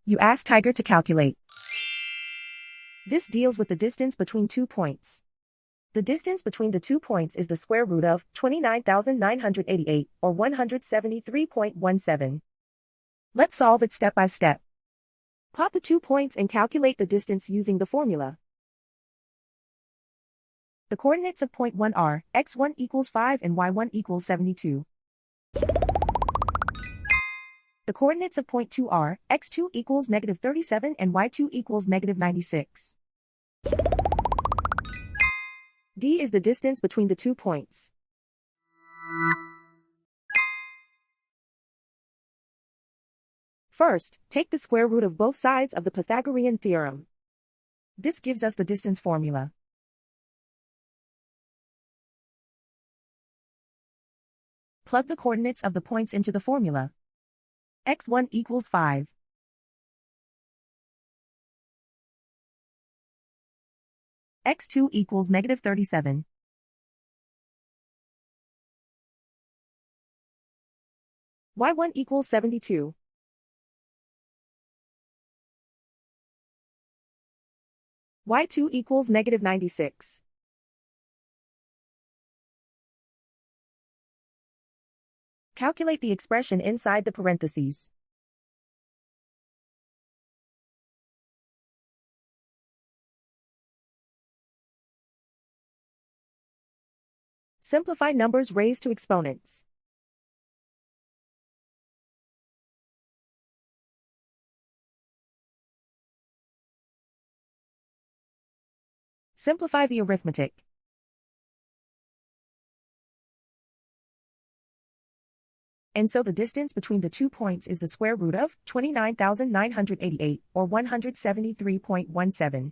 You ask Tiger to calculate. This deals with the distance between 2 points. The distance between the 2 points is the square root of 29,988, or 173.17. Let's solve it step by step. Plot the 2 points and calculate the distance using the formula. The coordinates of point 1 are x1 equals 5 and y1 equals 72. The coordinates of point 2 are x2 equals negative 37 and y2 equals negative 96. D is the distance between the 2 points. First, take the square root of both sides of the Pythagorean theorem. This gives us the distance formula. Plug the coordinates of the points into the formula. x1 equals 5. x2 equals negative 37. y1 equals 72. y2 equals negative 96. Calculate the expression inside the parentheses. Simplify numbers raised to exponents. Simplify the arithmetic. And so the distance between the 2 points is the square root of 29,988, or 173.17.